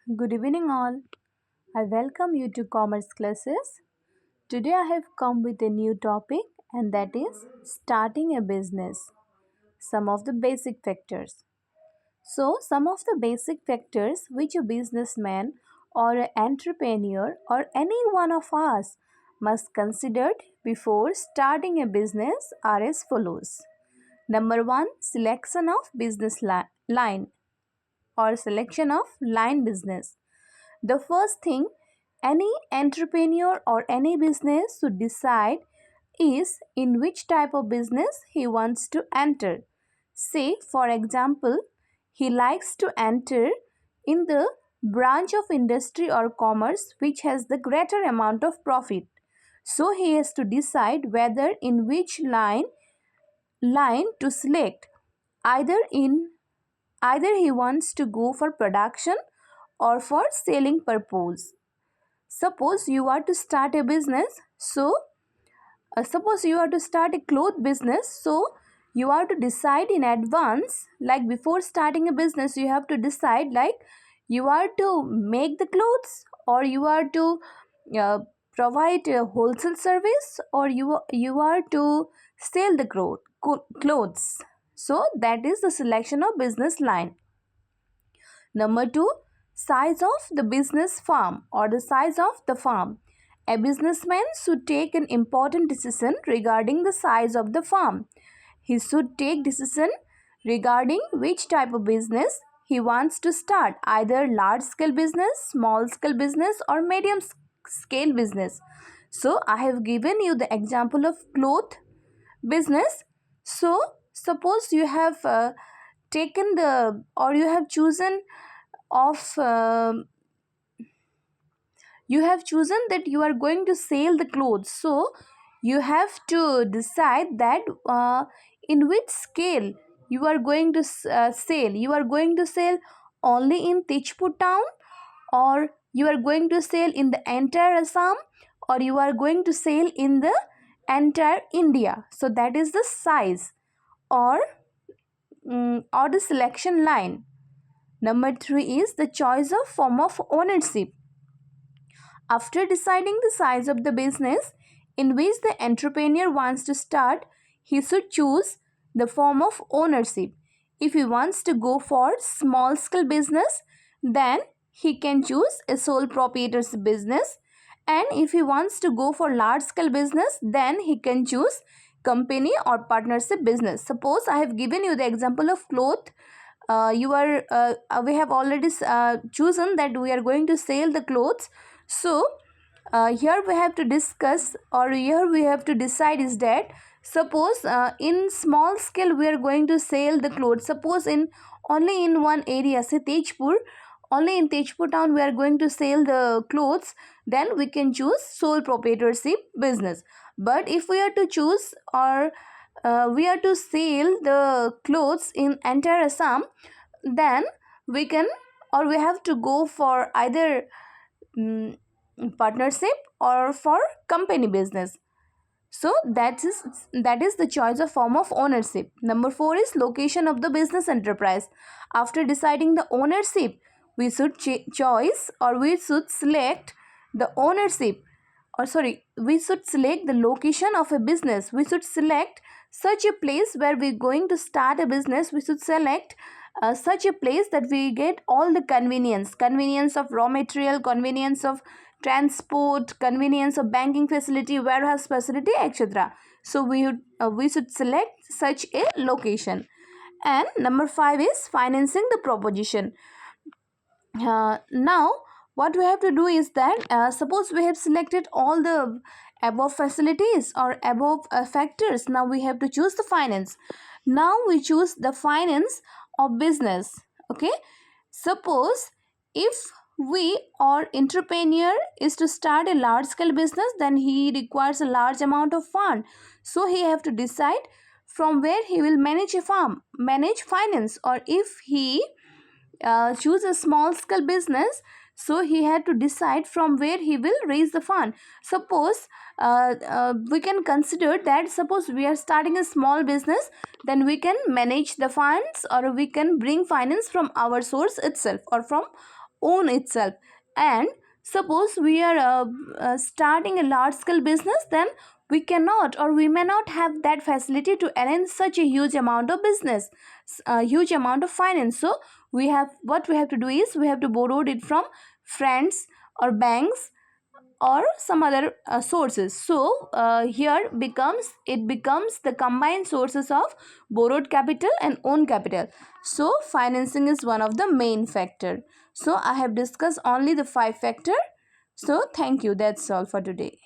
Good evening, all. I welcome you to Commerce Classes. Today, I have come with a new topic, and that is starting a business. Some of the basic factors. Some of the basic factors which a businessman or an entrepreneur or any one of us must consider before starting a business are as follows. Number one, selection of business line or selection of line business. The first thing any entrepreneur or any business should decide is in which type of business he wants to enter. Say, for example, he likes to enter in the branch of industry or commerce which has the greater amount of profit. So he has to decide whether in which line to select. Either in either he wants to go for production or for selling purpose. Suppose you are to start a business, suppose you are to start a cloth business, so you are to decide in advance, like before starting a business, you have to decide like you are to make the clothes or you are to uh, provide a wholesale service or you are to sell the clothes. So that is the selection of business line. Number two, size of the business farm or the size of the farm. A businessman should take an important decision regarding the size of the farm. He should take decision regarding which type of business he wants to start, either large scale business, small scale business or medium scale business. So I have given you the example of cloth business. So suppose you have taken the or you have chosen of you have chosen that you are going to sell the clothes, so you have to decide that in which scale you are going to sell. You are going to sell only in Tejpur town, or you are going to sell in the entire Assam, or you are going to sell in the entire India. So that is the size or or the selection line. Number 3 is the choice of form of ownership. After deciding the size of the business in which the entrepreneur wants to start, he should choose the form of ownership. If he wants to go for small scale business, then he can choose a sole proprietorship business. And if he wants to go for large scale business, then he can choose company or partnership business. Suppose I have given you the example of cloth. We have already chosen that we are going to sell the clothes. So here we have to discuss, or here we have to decide is that suppose in small scale we are going to sell the clothes. Suppose in only in one area, say Tejpur, only in Tejpur town we are going to sell the clothes, then we can choose sole proprietorship business. But if we are to choose or we are to sell the clothes in entire Assam, then we can, or we have to go for either partnership or for company business. So that is the choice of form of ownership. Number 4 is location of the business enterprise. After deciding the ownership, we should choice or we should select the ownership, or sorry, we should select the location of a business. We should select such a place where we're going to start a business. We should select such a place that we get all the convenience of raw material, convenience of transport, convenience of banking facility, warehouse facility, etc. So we should select such a location. And number 5 is financing the proposition. Now what we have to do is that suppose we have selected all the above facilities or above factors. Now we have to choose the finance. Now we choose the finance of business. Okay, suppose if we or entrepreneur is to start a large scale business, then he requires a large amount of fund. So he have to decide from where he will manage finance. Or if he choose a small scale business, so he had to decide from where he will raise the fund. Suppose we can consider that suppose we are starting a small business, then we can manage the funds or we can bring finance from our source itself or from own itself. And suppose we are starting a large scale business, then we cannot or we may not have that facility to arrange such a huge amount of business, a huge amount of finance. So what we have to do is we have to borrow it from friends or banks or some other sources. So here becomes the combined sources of borrowed capital and own capital. So financing is one of the main factor. So I have discussed only the 5 factor. So thank you, that's all for today.